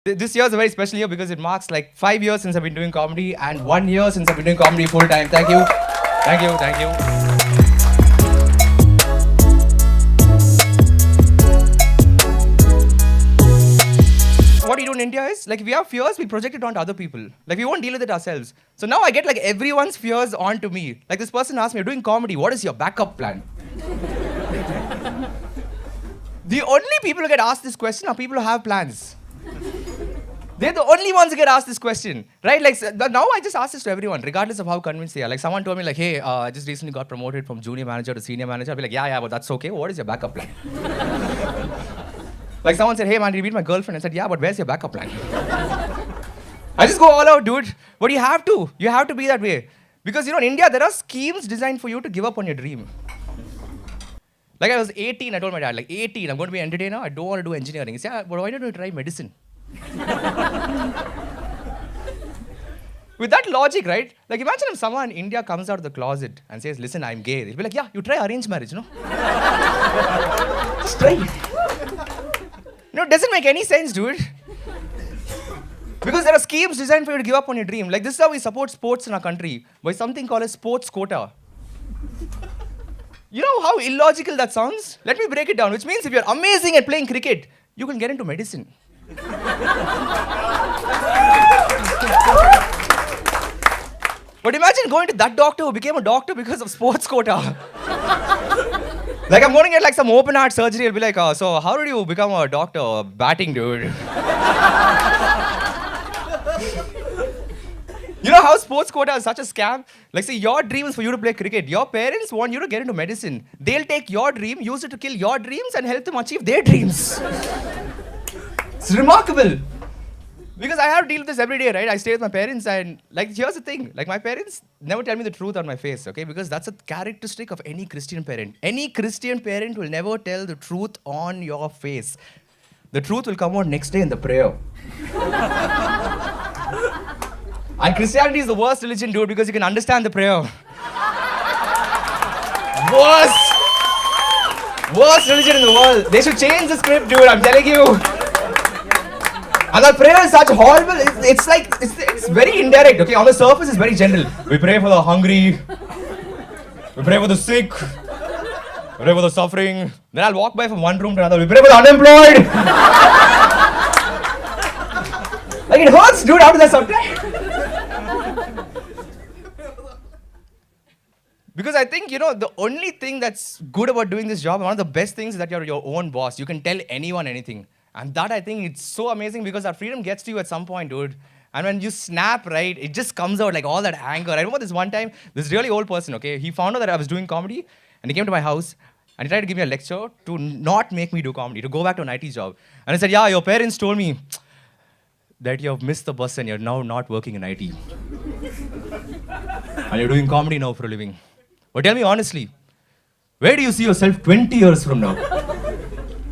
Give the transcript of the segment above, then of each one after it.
This year is a very special year because it marks like 5 years since I've been doing comedy and 1 year since I've been doing comedy full time. Thank you. Thank you. Thank you. What we do in India is like if we have fears, we project it onto other people. Like we won't deal with it ourselves. So now I get like everyone's fears onto me. Like this person asked me, "You're doing comedy. What is your backup plan?" The only people who get asked this question are people who have plans. They're the only ones who get asked this question, right? Like now I just ask this to everyone, regardless of how convinced they are. Like someone told me like, "Hey, I just recently got promoted from junior manager to senior manager." I'll be like, yeah, but that's okay. What is your backup plan? Like someone said, "Hey man, did you meet my girlfriend?" I said, "Yeah, but where's your backup plan?" I just go all out, dude. But you have to. You have to be that way. Because in India, there are schemes designed for you to give up on your dream. Like I was 18, I told my dad, like 18, I'm going to be an entertainer, I don't want to do engineering. He said, "Yeah, but why don't you try medicine?" With that logic, right? Like imagine if someone in India comes out of the closet and says, "Listen, I'm gay." They'll be like, "Yeah, you try arranged marriage, no?" Just try it. It doesn't make any sense, dude. Because there are schemes designed for you to give up on your dream. Like this is how we support sports in our country, by something called a sports quota. You know how illogical that sounds? Let me break it down, which means if you're amazing at playing cricket, you can get into medicine. But imagine going to that doctor who became a doctor because of sports quota. Like I'm going to get like some open heart surgery. I'll be like, "Oh, so how did you become a doctor? Batting, dude." You know how sports quota is such a scam? Like, say, your dream is for you to play cricket. Your parents want you to get into medicine. They'll take your dream, use it to kill your dreams, and help them achieve their dreams. It's remarkable. Because I have to deal with this every day, right? I stay with my parents, and, like, here's the thing. Like, my parents never tell me the truth on my face, okay? Because that's a characteristic of any Christian parent. Any Christian parent will never tell the truth on your face. The truth will come out next day in the prayer. And Christianity is the worst religion, dude, because you can understand the prayer. Worst religion in the world. They should change the script, dude, I'm telling you. And that prayer is such horrible, it's very indirect, okay? On the surface, it's very general. We pray for the hungry. We pray for the sick. We pray for the suffering. Then I'll walk by from one room to another. We pray for the unemployed. Like, it hurts, dude, after that sometimes. Because I think, the only thing that's good about doing this job, one of the best things is that you're your own boss. You can tell anyone anything. And that, I think, it's so amazing because that freedom gets to you at some point, dude. And when you snap, right, it just comes out like all that anger. I remember this one time, this really old person, okay, he found out that I was doing comedy and he came to my house and he tried to give me a lecture to not make me do comedy, to go back to an IT job. And I said, "Yeah, your parents told me that you have missed the bus and you're now not working in IT. And you're doing comedy now for a living. But tell me honestly, where do you see yourself 20 years from now?"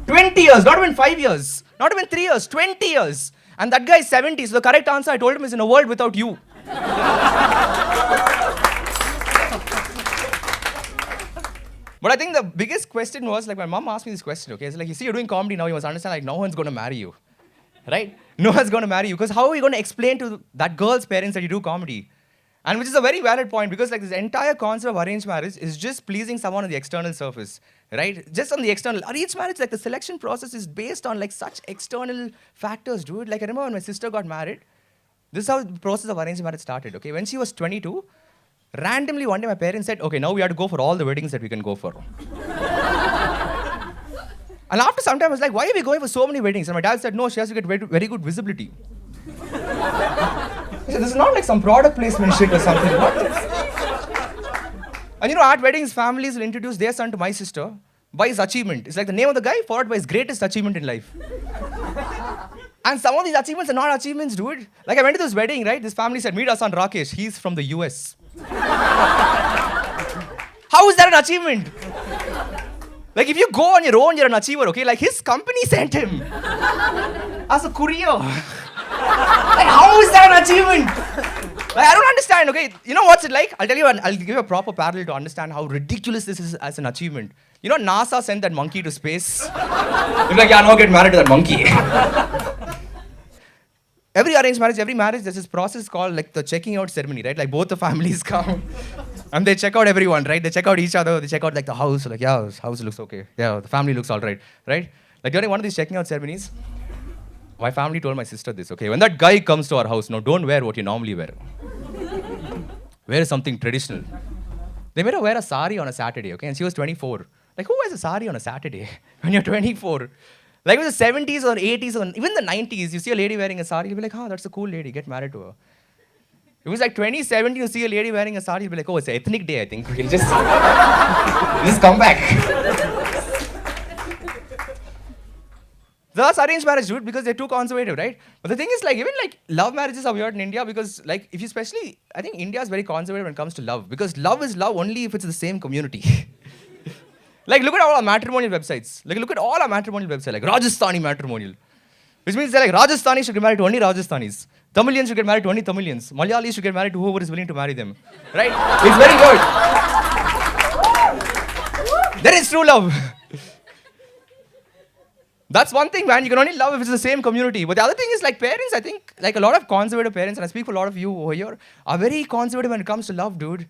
20 years, not even 5 years, not even 3 years, 20 years. And that guy is 70, so the correct answer I told him is in a world without you. But I think the biggest question was, like, my mom asked me this question, okay? It's like, you see, you're doing comedy now, you must understand, like, no one's going to marry you, right? No one's going to marry you, because how are you going to explain to that girl's parents that you do comedy? And which is a very valid point, because like this entire concept of arranged marriage is just pleasing someone on the external surface, right? Just on the external. Arranged marriage, like the selection process is based on like such external factors, dude. Like I remember when my sister got married, this is how the process of arranged marriage started, okay? When she was 22, randomly one day my parents said, "Okay, now we have to go for all the weddings that we can go for." And after some time I was like, "Why are we going for so many weddings?" And my dad said, "No, she has to get very, very good visibility." I said, "This is not like some product placement shit or something. What is?" And at weddings, families will introduce their son to my sister by his achievement. It's like the name of the guy followed by his greatest achievement in life. And some of these achievements are not achievements, dude. Like I went to this wedding, right? This family said, "Meet our son Rakesh. He's from the US." How is that an achievement? Like if you go on your own, you're an achiever, okay? Like his company sent him as a courier. Like, how is that an achievement? Like, I don't understand, okay? You know what's it like? I'll tell you, I'll give you a proper parallel to understand how ridiculous this is as an achievement. NASA sent that monkey to space. You're like, "Yeah, now get married to that monkey." every arranged marriage, every marriage, there's this process called like the checking out ceremony, right? Like both the families come and they check out everyone, right? They check out each other, they check out like the house, like, yeah, this house looks okay. Yeah, the family looks all right, right? Like during one of these checking out ceremonies, my family told my sister this, okay? When that guy comes to our house, no, don't wear what you normally wear. Wear something traditional. They made her wear a sari on a Saturday, okay? And she was 24. Like, who wears a sari on a Saturday when you're 24? Like, in the 70s or 80s or even the 90s, you see a lady wearing a sari, you'll be like, oh, that's a cool lady, get married to her. It was like 2017, you see a lady wearing a sari, you'll be like, oh, it's an ethnic day, I think. We'll just, just come back. That's arranged marriage, dude, because they're too conservative, right? But the thing is, like, even like love marriages are weird in India because, like, if you especially, I think India is very conservative when it comes to love because love is love only if it's the same community. Like, look at all our matrimonial websites. Like, look at all our matrimonial websites, like Rajasthani matrimonial, which means they're like Rajasthani should get married to only Rajasthanis, Tamilians should get married to only Tamilians, Malayalis should get married to whoever is willing to marry them, right? It's very weird. There is true love. That's one thing, man. You can only love if it's the same community. But the other thing is, like, parents, I think, like, a lot of conservative parents, and I speak for a lot of you over here, are very conservative when it comes to love, dude.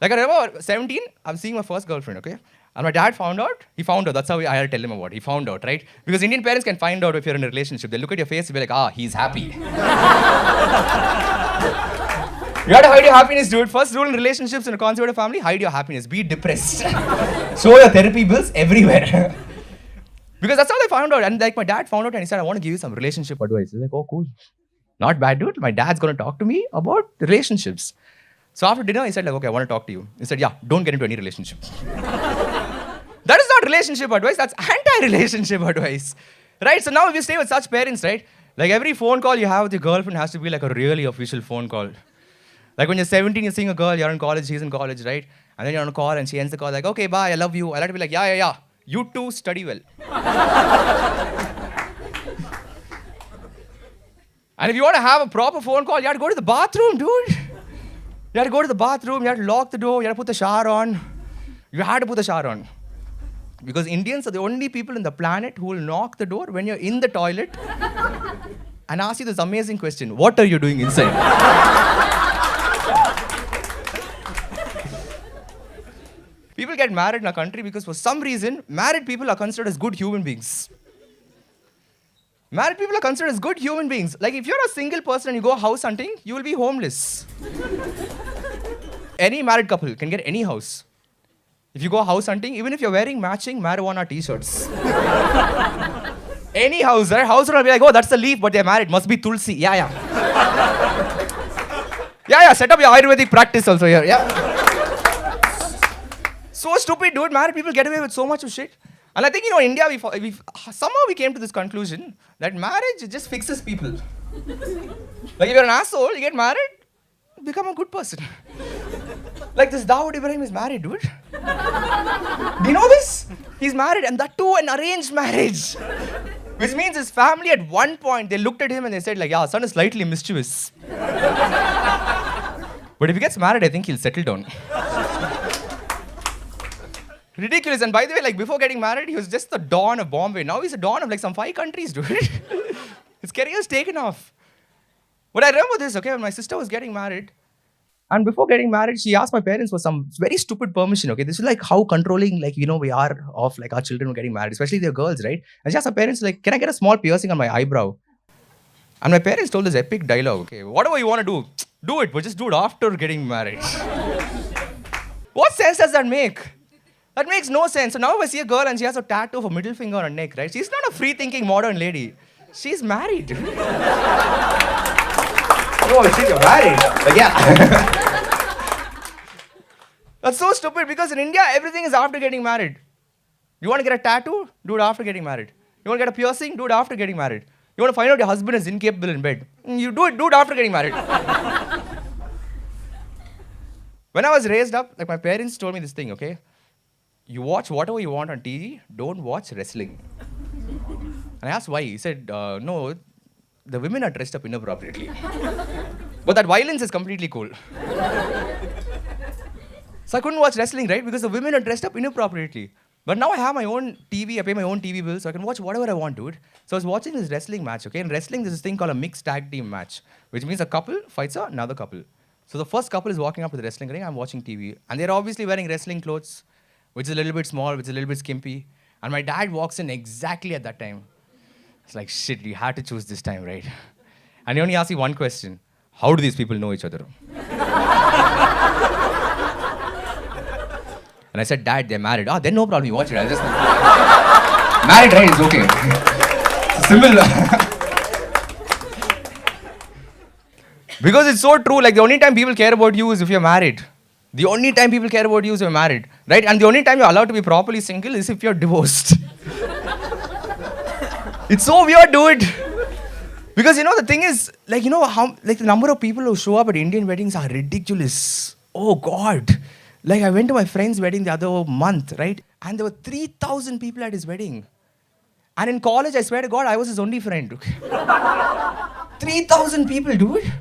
Like, I remember 17, I'm seeing my first girlfriend, okay? And my dad found out. He found out. That's how I had to tell him about it. He found out, right? Because Indian parents can find out if you're in a relationship. They look at your face and be like, ah, he's happy. You have to hide your happiness, dude. First rule in relationships in a conservative family, hide your happiness. Be depressed. Show your therapy bills everywhere. Because that's how they found out. And like my dad found out and he said, I want to give you some relationship advice. He's like, oh, cool. Not bad, dude. My dad's going to talk to me about relationships. So after dinner, he said, like, okay, I want to talk to you. He said, yeah, don't get into any relationship. That is not relationship advice. That's anti-relationship advice. Right? So now if you stay with such parents, right? Like every phone call you have with your girlfriend has to be like a really official phone call. Like when you're 17, you're seeing a girl, you're in college, she's in college, right? And then you're on a call and she ends the call like, okay, bye, I love you. I like to be like, yeah. You too study well. And if you want to have a proper phone call, you have to go to the bathroom, dude. You have to go to the bathroom, you have to lock the door, you have to put the shower on. You had to put the shower on. Because Indians are the only people in the planet who will knock the door when you're in the toilet and ask you this amazing question, what are you doing inside? People get married in our country because for some reason, married people are considered as good human beings. Married people are considered as good human beings. Like if you're a single person and you go house hunting, you will be homeless. Any married couple can get any house. If you go house hunting, even if you're wearing matching marijuana t-shirts. Any house, right? House owner will be like, oh, that's the leaf, but they're married. Must be Tulsi. Yeah. Set up your Ayurvedic practice also here. Yeah. So stupid, dude. Married people get away with so much of shit. And I think, in India, somehow we came to this conclusion that marriage just fixes people. Like, if you're an asshole, you get married, become a good person. Like, this Dawood Ibrahim is married, dude. Do you know this? He's married, and that too an arranged marriage. Which means his family at one point, they looked at him and they said, like, yeah, son is slightly mischievous. But if he gets married, I think he'll settle down. Ridiculous. And by the way, like before getting married, he was just the Don of Bombay. Now he's a Don of like some 5 countries, dude. His career's taken off. But I remember this, okay, when my sister was getting married. And before getting married, she asked my parents for some very stupid permission, okay? This is like how controlling, like, we are of like our children who are getting married, especially they're girls, right? And she asked her parents, like, can I get a small piercing on my eyebrow? And my parents told this epic dialogue, okay, whatever you want to do it, but just do it after getting married. What sense does that make? That makes no sense. So now if I see a girl and she has a tattoo of a middle finger on her neck, right? She's not a free-thinking modern lady. She's married. Oh, shit, you're married. Like, yeah. That's so stupid because in India, everything is after getting married. You want to get a tattoo? Do it after getting married. You want to get a piercing? Do it after getting married. You want to find out your husband is incapable in bed? You do it after getting married. When I was raised up, like my parents told me this thing, okay? You watch whatever you want on TV, don't watch wrestling. And I asked why. He said, no, the women are dressed up inappropriately. But that violence is completely cool. So I couldn't watch wrestling, right? Because the women are dressed up inappropriately. But now I have my own TV, I pay my own TV bill, so I can watch whatever I want, dude. So I was watching this wrestling match, okay? In wrestling, there's this thing called a mixed tag team match, which means a couple fights another couple. So the first couple is walking up to the wrestling ring, I'm watching TV. And they're obviously wearing wrestling clothes, which is a little bit small, which is a little bit skimpy. And my dad walks in exactly at that time. It's like, shit, you had to choose this time, right? And he only asks me one question. How do these people know each other? And I said, Dad, they're married. Ah, then no problem, you watch it. I'll just... married, right? It's okay. Simple. Because it's so true. Like, the only time people care about you is if you're married. The only time people care about you is if you're married. Right? And the only time you're allowed to be properly single is if you're divorced. It's so weird, dude. Because, you know, the thing is, like, you know, how, like, the number of people who show up at Indian weddings are ridiculous. Oh, God. Like, I went to my friend's wedding the other month, right? And there were 3,000 people at his wedding. And in college, I swear to God, I was his only friend. Okay? 3,000 people, dude.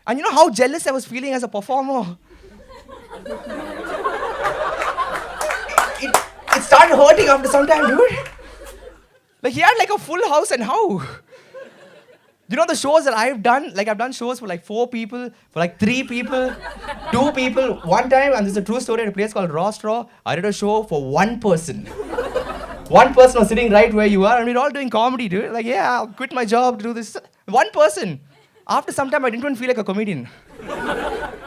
And you know how jealous I was feeling as a performer? It started hurting after some time, dude. Like, he had like a full house, and how? You know the shows that I've done? Like, I've done shows for like 4 people, for like 3 people, 2 people. One time, and this is a true story, at a place called Raw Straw, I did a show for 1 person. 1 person was sitting right where you are, and we're all doing comedy, dude. Like, yeah, I'll quit my job to do this. 1 person. After some time, I didn't even feel like a comedian.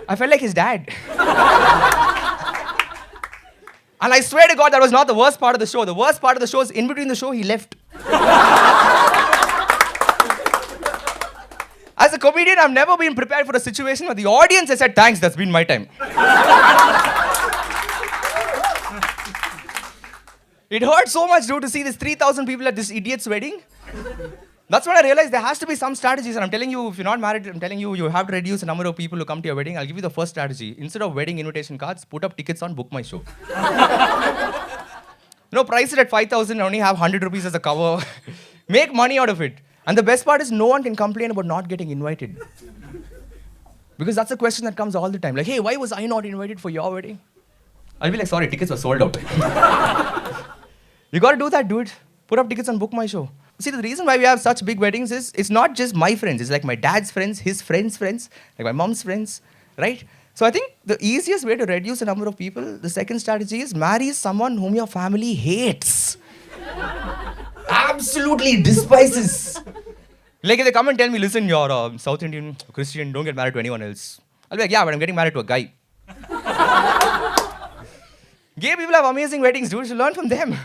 I felt like his dad. And I swear to God, that was not the worst part of the show. The worst part of the show is in between the show, he left. As a comedian, I've never been prepared for a situation where the audience has said, thanks, that's been my time. It hurt so much, dude, to see this 3,000 people at this idiot's wedding. That's when I realized there has to be some strategies. And I'm telling you, if you're not married, I'm telling you, you have to reduce the number of people who come to your wedding. I'll give you the first strategy. Instead of wedding invitation cards, put up tickets on Book My Show. Price it at 5,000, only have 100 rupees as a cover. Make money out of it. And the best part is no one can complain about not getting invited. Because that's a question that comes all the time. Like, hey, why was I not invited for your wedding? I'll be like, sorry, tickets were sold out. You gotta do that, dude. Put up tickets on Book My Show. See, the reason why we have such big weddings is, it's not just my friends. It's like my dad's friends, his friends' friends, like my mom's friends, right? So I think the easiest way to reduce the number of people, the second strategy is marry someone whom your family hates. Absolutely despises. Like if they come and tell me, listen, you're South Indian, Christian, don't get married to anyone else. I'll be like, yeah, but I'm getting married to a guy. Gay people have amazing weddings, dude. You should learn from them.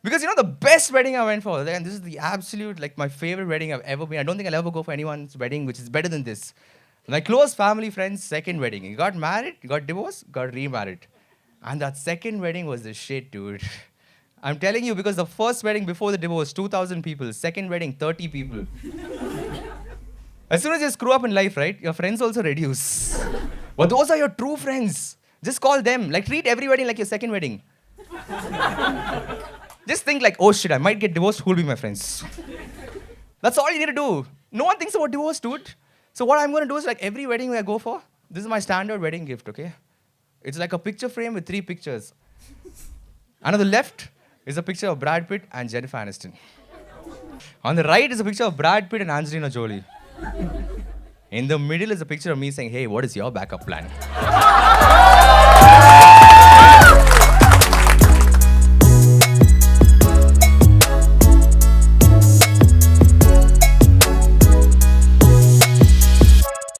Because you know the best wedding I went for, and this is the absolute, like my favorite wedding I've ever been. I don't think I'll ever go for anyone's wedding which is better than this. My close family friend's second wedding. He got married, got divorced, got remarried. And that second wedding was the shit, dude. I'm telling you, because the first wedding before the divorce, 2,000 people. Second wedding, 30 people. As soon as you screw up in life, right, your friends also reduce. But those are your true friends. Just call them. Like, treat every wedding like your second wedding. Just think like, oh shit, I might get divorced, who'll be my friends? That's all you need to do. No one thinks about divorce, dude. So what I'm going to do is like every wedding I go for, this is my standard wedding gift, okay? It's like a picture frame with 3 pictures. And on the left is a picture of Brad Pitt and Jennifer Aniston. On the right is a picture of Brad Pitt and Angelina Jolie. In the middle is a picture of me saying, hey, what is your backup plan?